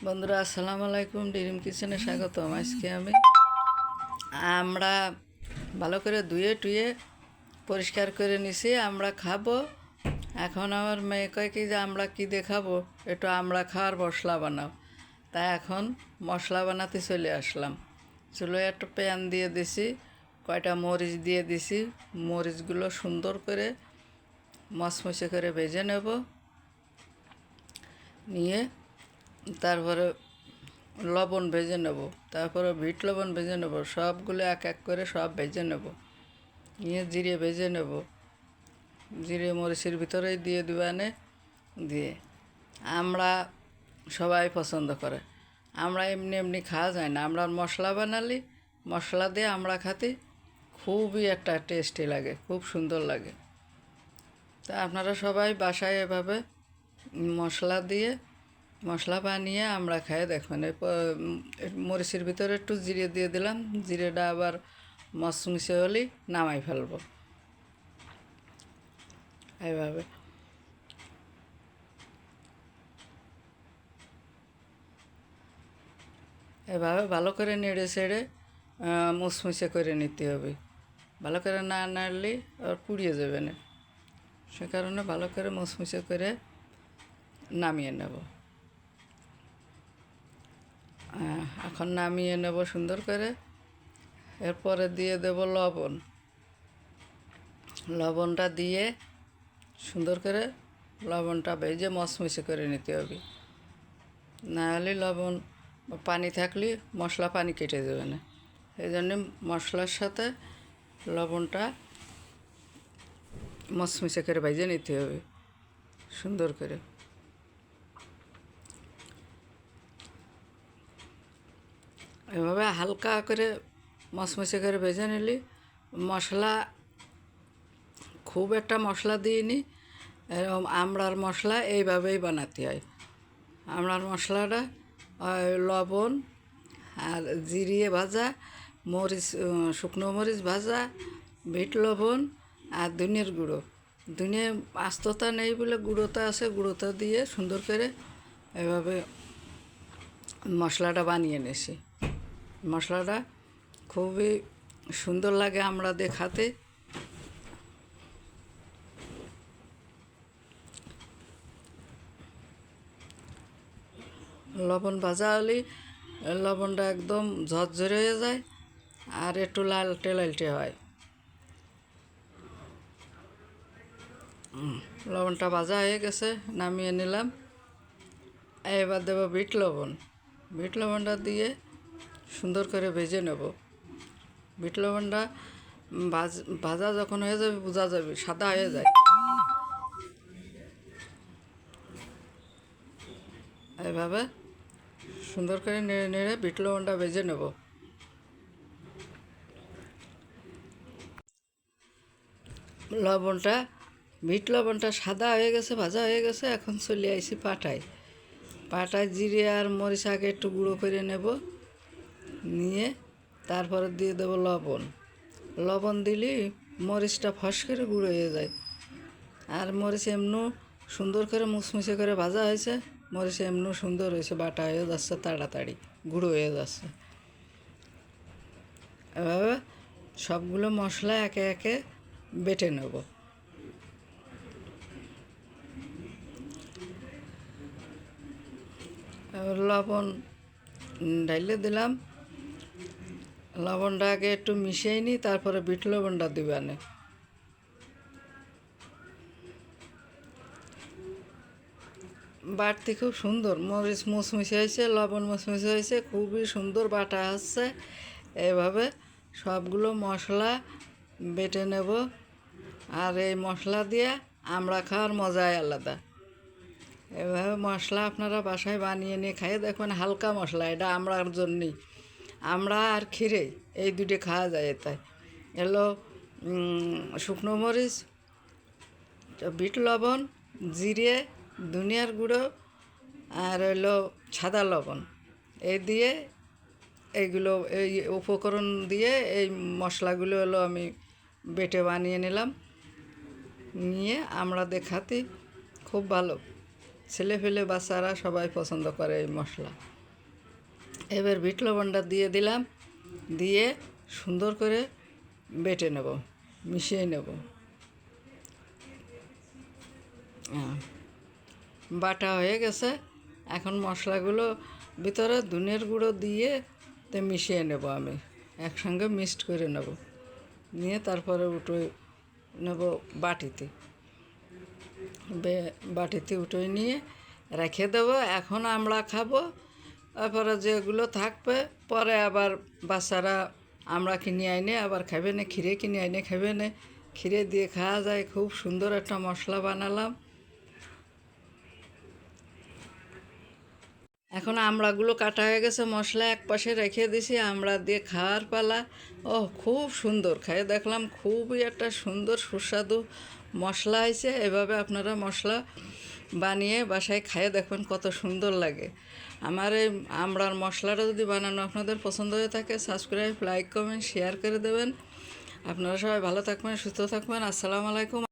বন্ধুরা আসসালামু আলাইকুম, ড্রিম কিচেনে স্বাগতম। আজকে আমরা ভালো করে ধুয়ে টুয়ে পরিষ্কার করে নিছি, আমরা খাবো। এখন আমার মেয়ে কয় কি যে আমরা কী দেখাবো, একটু আমরা খাওয়ার মশলা বানাও। তাই এখন মশলা বানাতে চলে আসলাম। চুলোয় একটা প্যান দিয়ে দিছি, কয়টা মরিচ দিয়ে দিছি। মরিচগুলো সুন্দর করে মচমচে করে ভেজে নেব। নিয়ে তারপরে লবণ ভেজে নেব, তারপরে বিট লবণ ভেজে নেব, সবগুলো এক এক করে সব ভেজে নেব। নিয়ে জিরে ভেজে নেব, জিরে মরিচের ভিতরেই দিয়ে দিবানে। দিয়ে আমরা সবাই পছন্দ করে, আমরা এমনি এমনি খাওয়া যায় না, আমরা মশলা বানালি, মশলা দিয়ে আমরা খাতে খুবই একটা টেস্টি লাগে, খুব সুন্দর লাগে। তা আপনারা সবাই বাসায় এভাবে মশলা বানিয়ে আমরা খাই। দেখুন মরিচের ভিতরে একটু জিরে দিয়ে দিলাম, জিরেটা আবার মচমচে হলেই নামাই ফেলবো। এইভাবে ভালো করে নেড়ে ছেড়ে মুচমুচে করে নিতে হবে। ভালো করে না নাড়লে আর পুড়িয়ে যাবে না, সে কারণে ভালো করে মুচমুচে করে নামিয়ে নেব। এখন নামিয়ে নেব সুন্দর করে। এরপরে দিয়ে দেব লবণ। লবণটা দিয়ে সুন্দর করে লবণটা ভেজে মচমচে করে নিতে হবে, না হলে লবণ পানি থাকলে মশলা পানি কেটে যাবে না। এই জন্যে মশলার সাথে লবণটা মচমচে করে ভেজে নিতে হবে সুন্দর করে। এভাবে হালকা করে মচমচে করে ভেজে নিলে মশলা, খুব একটা মশলা দিইনি, এরকম আমড়ার মশলা এইভাবেই বানাতে হয়। আমড়ার মশলাটা লবণ আর জিরিয়ে ভাজা, মরিচ, শুকনো মরিচ ভাজা, বিট লবণ আর ধনিয়ার গুঁড়ো। ধনিয়া আস্ততা নেই বলে গুঁড়োটা আছে, গুঁড়োটা দিয়ে সুন্দর করে এভাবে মশলাটা বানিয়ে নিয়েছি। মশলাটা খুবই সুন্দর লাগে আমরা দেখাতে। লবণ ভাজা হলে লবণটা একদম ঝরঝরে হয়ে যায় আর একটু লালটে লালটে হয়। লবণটা ভাজা হয়ে গেছে, নামিয়ে নিলাম। এবার দেবো বিট লবণ। বিট লবণটা দিয়ে সুন্দর করে ভেজে নেব। বিট লবণটা ভাজা যখন হয়ে যাবে বোঝা যাবে সাদা হয়ে যায়। এভাবে সুন্দর করে নেড়ে নেড়ে বিট লবণটা ভেজে নেব। বিট লবণটা সাদা হয়ে গেছে, ভাজা হয়ে গেছে। এখন চলে আইছি পাটায় জিরে আর মরিচ আগে একটু গুঁড়ো করে নেব। নিয়ে তারপরে দিয়ে দেবো লবণ দিলে মরিচটা ফস করে গুঁড়ো হয়ে যায়। আর মরিচ এমনও সুন্দর করে মুচমুচে করে ভাজা হয়েছে, মরিচ এমনও সুন্দর হয়েছে, বাটা হয়ে যাচ্ছে, তাড়াতাড়ি গুঁড়ো হয়ে যাচ্ছে। এভাবে সবগুলো মশলা একে একে বেটে নেব। লবণ ঢাইলে দিলাম, লবণটা আগে একটু মিশিয়ে নিই, তারপরে বিট লবণটা দিবানে। বাটতে খুব সুন্দর, মরিচ মুচমুচে হয়েছে, লবণ মুচমুচে হয়েছে, খুবই সুন্দর বাটা হচ্ছে। এভাবে সবগুলো মশলা বেটে নেব। আর এই মশলা দিয়ে আমরা খাওয়ার মজাই আলাদা। এভাবে মশলা আপনারা বাসায় বানিয়ে নিয়ে খাইয়ে দেখুন। হালকা মশলা, এটা আমড়ার জন্যই, আমরা আর ক্ষীরে এই দুটো খাওয়া যায়। তাই এলো শুকনো মরিচ, বিট লবণ, জিরে, ধনিয়ার গুঁড়ো আর হলো সাদা লবণ, এই দিয়ে এইগুলো এই উপকরণ দিয়ে এই মশলাগুলো হলো আমি বেটে বানিয়ে নিলাম। নিয়ে আমরা দেখাতে খুব ভালো ছেলে ফেলে বাচ্চারা সবাই পছন্দ করে এই মশলা। এবার বিট লবণটা দিয়ে দিলাম, দিয়ে সুন্দর করে বেটে নেব, মিশিয়ে নেব। বাটা হয়ে গেছে। এখন মশলাগুলো ভিতরে ধনের গুঁড়ো দিয়ে মিশিয়ে নেব, আমি একসঙ্গে মিক্সড করে নেব, নিয়ে তারপরে উঠোই নেব বাটিতে, বাটিতে উঠোই নিয়ে রেখে দেবো। এখন আমরা খাবো, তারপরে যেগুলো থাকবে পরে আবার বাচ্চারা আমরা কিনে আইনে আবার খাবে না, ক্ষীরে কিনে আইনে খাবে না, ক্ষীরে দিয়ে খাওয়া যায়। খুব সুন্দর একটা মশলা বানালাম। এখন আমড়াগুলো কাটা হয়ে গেছে, মশলা এক পাশে রেখে দিছি, আমড়া দিয়ে খাওয়ার পালা। ও খুব সুন্দর, খাইয়ে দেখলাম খুবই একটা সুন্দর সুস্বাদু মশলা হয়েছে। এভাবে আপনারা মশলা বানিয়ে বাসায় খাইয়ে দেখবেন কত সুন্দর লাগে। আমার এই আমড়ার মশলাটা যদি বানানো আপনাদের পছন্দ হয়ে থাকে, সাবস্ক্রাইব, লাইক, কমেন্ট, শেয়ার করে দেবেন। আপনারা সবাই ভালো থাকবেন, সুস্থ থাকবেন। আসসালামু আলাইকুম।